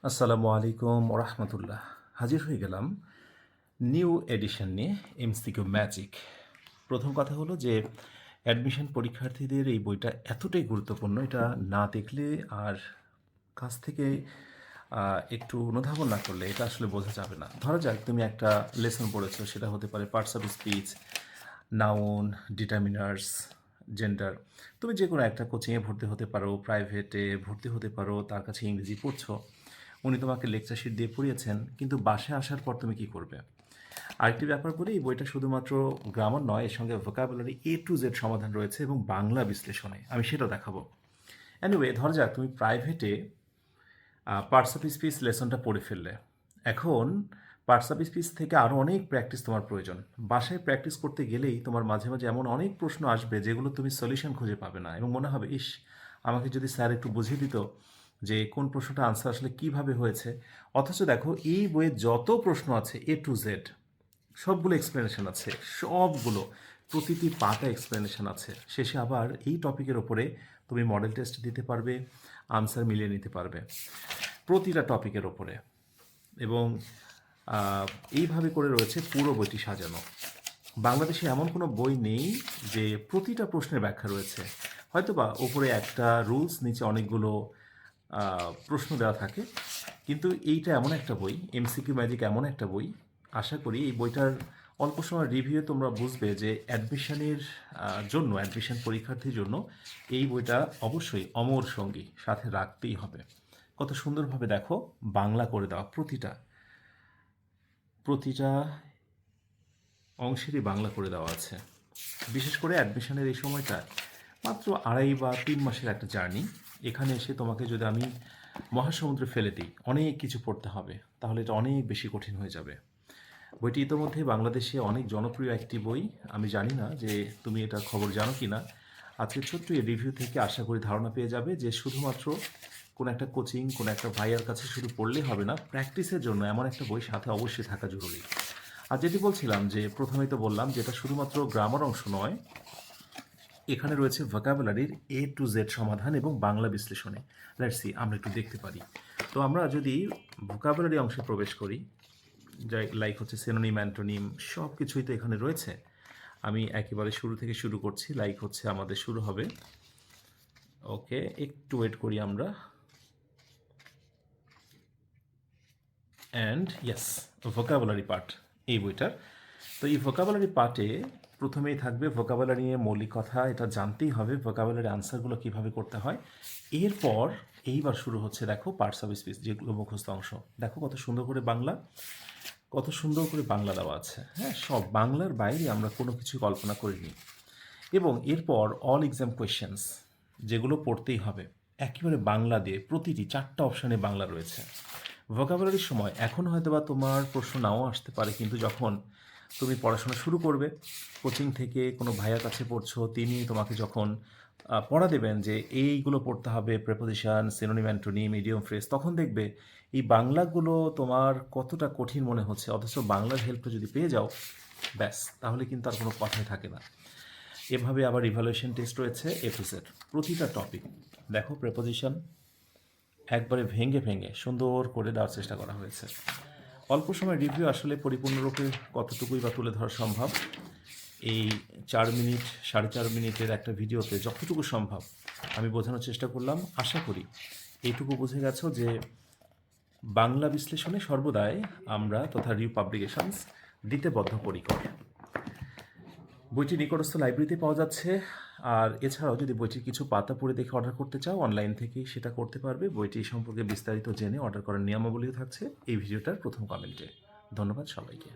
আসসালামু আলাইকুম ওরহমতুল্লাহ। হাজির হয়ে গেলাম নিউ এডিশন নিয়ে এমসিকিউ ম্যাজিক। প্রথম কথা হলো যে অ্যাডমিশন পরীক্ষার্থীদের এই বইটা এতটাই গুরুত্বপূর্ণ, এটা না দেখলে আর কাছ থেকে একটু অনুধাবন না করলে এটা আসলে বোঝা যাবে না। ধরা যাক তুমি একটা লেসন পড়েছো, সেটা হতে পারে parts of speech, noun, determiners, gender. তুমি যে কোনো একটা কোচিংয়ে ভর্তি হতে পারো, প্রাইভেটে ভর্তি হতে পারো, তার কাছে ইংরেজি পড়ছো, উনি তোমাকে লেকচার শিট দিয়ে পড়িয়েছেন, কিন্তু বাসায় আসার পর তুমি কি করবে? আরেকটি ব্যাপার বলি, এই বইটা শুধুমাত্র গ্রামার নয়, এর সঙ্গে ভোকাবুলারি A to Z সমাধান রয়েছে এবং বাংলা বিশ্লেষণে আমি সেটা দেখাবো। এনিওয়ে, ধরা যাক তুমি প্রাইভেটে পার্টস অফ স্পিচ লেসনটা পড়ে ফেললে। এখন পার্টস অফ স্পিচ থেকে আরও অনেক প্র্যাকটিস তোমার প্রয়োজন। বাসায় প্র্যাকটিস করতে গেলেই তোমার মাঝে মাঝে এমন অনেক প্রশ্ন আসবে যেগুলো তুমি সলিউশন খুঁজে পাবে না, এবং মনে হবে ইস, আমাকে যদি স্যার একটু বুঝিয়ে দিত যে কোন প্রশ্নটা আনসার আসলে কিভাবে হয়েছে। অথচ দেখো, এই বইয়ে যত প্রশ্ন আছে A to Z সবগুলো এক্সপ্লেনেশন আছে, সবগুলো, প্রতিটি পাতা এক্সপ্লেনেশন আছে। শেষে আবার এই টপিকের ওপরে তুমি মডেল টেস্ট দিতে পারবে, আনসার মিলিয়ে নিতে পারবে প্রতিটা টপিকের ওপরে। এবং এইভাবে করে রয়েছে পুরো বইটি সাজানো। বাংলাদেশে এমন কোনো বই নেই যে প্রতিটা প্রশ্নের ব্যাখ্যা রয়েছে। হয়তোবা ওপরে একটা রুলস, নিচে অনেকগুলো প্রশ্ন দেওয়া থাকে, কিন্তু এইটা এমন একটা বই, এমসিকিউ ম্যাজিক এমন একটা বই, আশা করি এই বইটার অল্প সময় রিভিউ তোমরা বুঝবে যে অ্যাডমিশনের জন্য, অ্যাডমিশন পরীক্ষার্থীর জন্য এই বইটা অবশ্যই অমর সঙ্গী, সাথে রাখতেই হবে। কত সুন্দরভাবে দেখো বাংলা করে দেওয়া, প্রতিটা অংশেরই বাংলা করে দেওয়া আছে। বিশেষ করে অ্যাডমিশনের এই সময়টা মাত্র 2.5 বা 3 মাসের একটা জার্নি। এখানে এসে তোমাকে যদি আমি মহাসমুদ্রে ফেলে দিই, অনেক কিছু পড়তে হবে, তাহলে এটা অনেক বেশি কঠিন হয়ে যাবে। বইটি ইতোমধ্যে বাংলাদেশে অনেক জনপ্রিয় একটি বই। আমি জানি না যে তুমি এটা খবর জানো কি না। আজকে ছোট্ট এই রিভিউ থেকে আশা করি ধারণা পেয়ে যাবে যে শুধুমাত্র কোনো একটা কোচিং, কোনো একটা ভাইয়ার কাছে শুধু পড়লেই হবে না, প্র্যাকটিসের জন্য এমন একটা বই সাথে অবশ্যই থাকা জরুরি। আর যেটি বলছিলাম যে প্রথমেই তো বললাম যে এটা শুধুমাত্র গ্রামার অংশ নয়, এখানে রয়েছে ভোকাবুলারির A to Z সমাধান এবং বাংলা বিশ্লেষণে। লেটস সি, আমরা একটু দেখতে পারি। তো আমরা যদি ভোকাবুলারি অংশে প্রবেশ করি, যাই লাইক হচ্ছে সিনোনিম, অ্যান্টোনিম, সব কিছুই তো এখানে রয়েছে। আমি একেবারে শুরু থেকে শুরু করছি। লাইক হচ্ছে আমাদের শুরু হবে, ওকে, একটু ওয়েট করি আমরা। অ্যান্ড ইয়েস, ভোকাবুলারি পার্ট এই বইটার। তো এই ভোকাবুলারি পার্টে প্রথমেই থাকবে ভোকাবুলারি নিয়ে মৌলিক কথা, এটা জানতেই হবে ভোকাবুলারি আনসারগুলো কীভাবে করতে হয়। এরপর এইবার শুরু হচ্ছে, দেখো, পার্টস অফ স্পিচ, যেগুলো মুখস্থ অংশ। দেখো কত সুন্দর করে বাংলা, কত সুন্দর করে বাংলা দেওয়া আছে। হ্যাঁ, সব বাংলার বাইরে আমরা কোনো কিছু কল্পনা করিনি। এবং এরপর অল এক্সাম কোয়েশ্চেন্স, যেগুলো পড়তেই হবে একেবারে বাংলা দিয়ে, প্রতিটি 4টা অপশানে বাংলা রয়েছে। ভোকাবুলারির সময় এখন হয়তো বা তোমার প্রশ্ন নাও আসতে পারে, কিন্তু যখন তুমি পড়াশোনা শুরু করবে, কোচিং থেকে কোনো ভাইয়ার কাছে পড়ছো, তিনি তোমাকে যখন পড়া দেবেন যে এইগুলো পড়তে হবে, preposition, synonym, antonym, idiom, phrase, তখন দেখবে এই বাংলাগুলো তোমার কতটা কঠিন মনে হচ্ছে। অথচ বাংলার হেল্পটা যদি পেয়ে যাও, ব্যাস, তাহলে কিন্তু আর কোনো কথাই থাকে না। এভাবে আবার ইভ্যালুয়েশন টেস্ট রয়েছে A to Z, প্রতিটা টপিক। দেখো প্রেপোজিশন একবারে ভেঙে ভেঙে সুন্দর করে দেওয়ার চেষ্টা করা হয়েছে। অল্প সময় রিভিউ আসলে পরিপূর্ণরূপে কতটুকুই বা তুলে ধরা সম্ভব, এই 4 মিনিট 4.5 মিনিটের একটা ভিডিওতে যতটুকু সম্ভব আমি বোঝানোর চেষ্টা করলাম। আশা করি এইটুকু বুঝে গেছো যে বাংলা বিশ্লেষণে সর্বদাই আমরা তথা রিউ পাবলিকেশনস দিতে বদ্ধপরিকর। বইটি নিকটস্থ লাইব্রেরিতে পাওয়া যাচ্ছে। আর এছাড়াও যদি বইটির কিছু পাতা পড়ে দেখে অর্ডার করতে চাও, অনলাইন থেকেই সেটা করতে পারবে। বইটি সম্পর্কে বিস্তারিত জেনে অর্ডার করার নিয়মাবলীও থাকছে এই ভিডিওটার প্রথম কমেন্টে। ধন্যবাদ সবাইকে।